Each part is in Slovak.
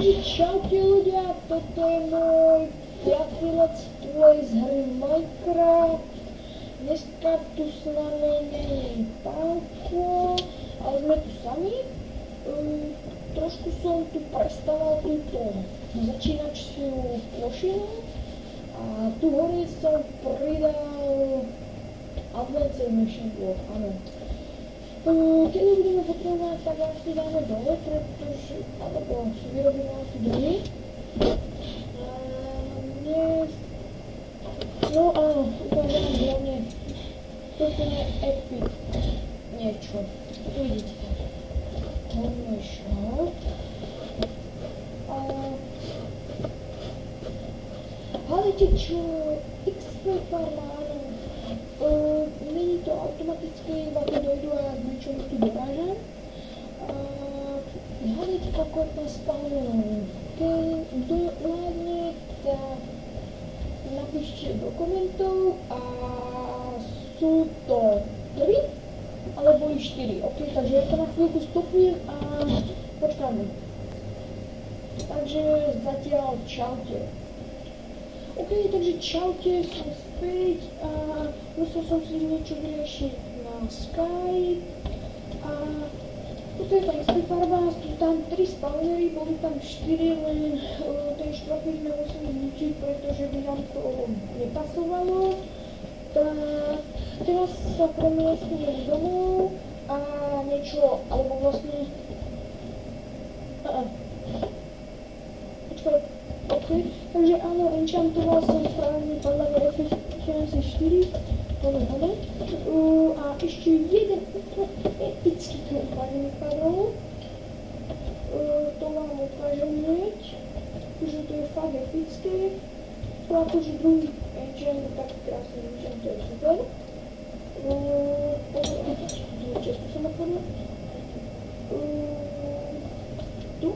Čaute ľudia, toto je môj 5. let's play z hry Minecraft. Dneska tu s nami není Pálko, ale sme tu sami. Trošku som tu prestaval túto začínačiu plošinu a tu hore som pridal Adventure Mission Block, áno. Keď budeme potrebovať, tak až si dáme dole, pretože, alebo si vyrobíme asi domy. Dnes, no áno, ukážem hlavne úplne epic niečo. Tu vidíte. Hodný šok. Hádajte čo, XP farma, áno. Není to automaticky, iba to dojdu a jak niečo tu dokážem. Hádajte, koľko je tam spawnerov. Kto vládne, tak napíšte do komentov a sú to 3 alebo i 4. Ok, takže ja to na chvíľku stopnem a počkáme. Takže zatiaľ čaute. Ok, takže čaute, som späť a musel som si niečo vyriešiť na Skype a toto je tá XP farba, sú tam 3 spawnery, boli tam 4, len ten 4 sme museli zničiť, pretože by nám to nepasovalo. Tak teraz sa premiestníme domov a niečo, alebo vlastne počkaj. OK, takže áno, enchantoval som správne padla Efficiency 4, hode. A ešte jeden epický kompany mi padol. To vám ukážem hneď, že to je fakt epické. To akože druhý enchant, tak krásny enchant, to je super. Česku som napadla. Tu?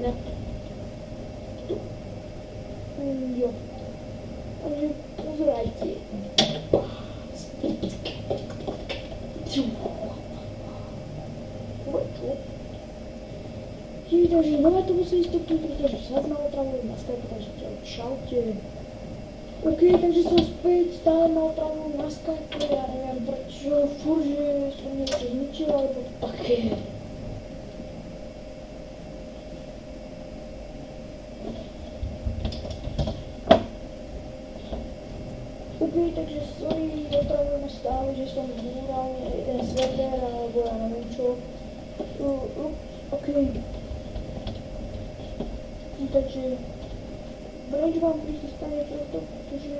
Ne. Jo. Takže pozerajte. Takže nové to musí stopniť, pretože sa ma otravujú na Skype, takže čaute. OK, takže som späť, stále ma otravujú na Skype, ja neviem prečo, furt, že som niečo zničil, alebo také. OK, takže sorry, otravujú ma stále, že som zbúral jeden server, alebo ja neviem čo. OK. Takže Branch vám pristane preto, pretože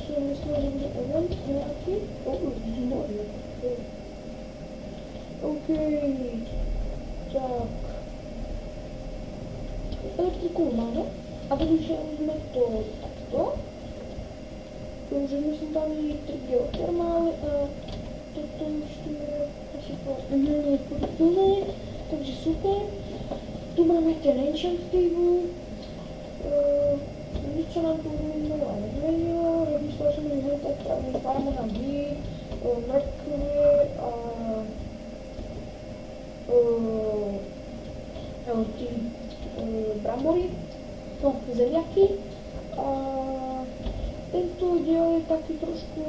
som myslel, že bude event nejaký. Zmorný. OK. Tak. Elektriku máme a využili sme to takto. Použili sme tam 3 geotermály a toto už tu je asi plné, takže super. Tu máme ten enchant table. Nič sa nám tu veľa nezmenilo, ja myslel som, že je tak pravý farmu na být, mrkvie a tí brambory, no zemiaky. A tento diel je taký trošku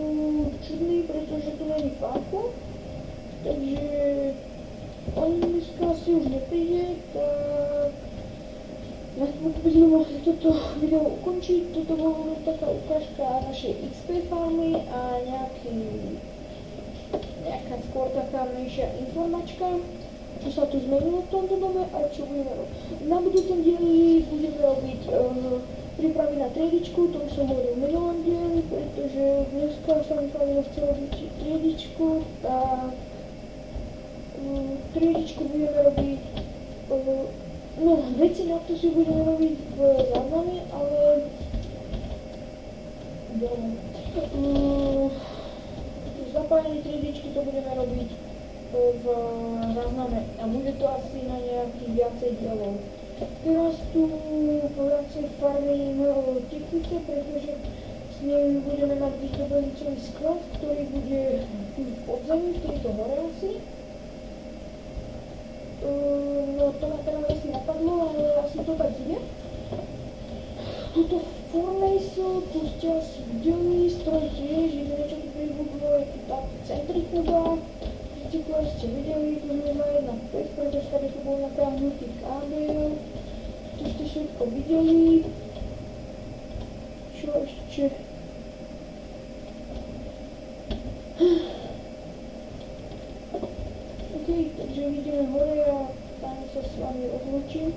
čudný, pretože tu není Pálko, takže on dneska asi už nepríde, tak na chvíľku by sme mohli toto video ukončiť. Toto bola taká ukážka našej XP farmy a nejaká skôr taká menšia informačka, čo sa tu zmenilo v tomto dome a čo budeme robiť. Na budúcom dieli budeme robiť prípravy na triedičku, to už som hovoril v minulom dieli, pretože dneska sa mi pravilo chcelo byť triedičku, tak triedičku budeme robiť no, veci na to si budeme robiť v zázname, ale zapájanie triedičky to budeme robiť v zázname a bude to asi na nejakých viacej dielov. Teraz tu viacej farmím tekvice, pretože s ním budeme mať vyzdobený celý sklad, ktorý bude tu v podzemí, v tejto hore asi. No to ma teraz asi napadlo, ale asi tu ste asi videli, stroj tiež, jediné čo tu pribudlo je tu tá centrifuga. Recyklár ste videli, tu zmysla jedna vec, pretože tady tu bol natáhnutý kábel. Tu ste všetko videli. Čo ešte? OK, takže ideme hore a tam sa s vami rozlúčim.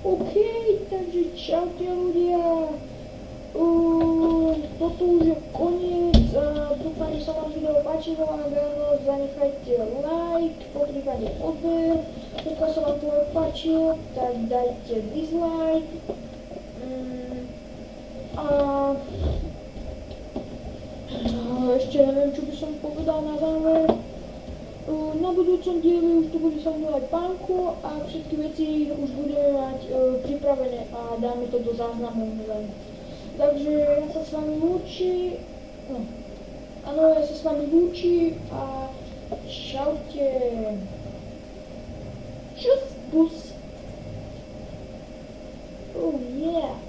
OK, takže čaute ľudia. Toto už je koniec. Dúfam, že sa vám video páčilo. Ak áno, zanechajte like, poprípade odber. Pokiaľ sa vám to nepáčilo, tak dajte dislike. A ešte neviem, čo by som povedal na záver. Na budúcom dieli už tu bude sa volať pánko a všetky veci už budeme mať pripravené a dáme to do záznamu len. Takže ja sa s vami lúči, áno, ja sa s vami lúči a čaute. Čus, pus. Oh yeah.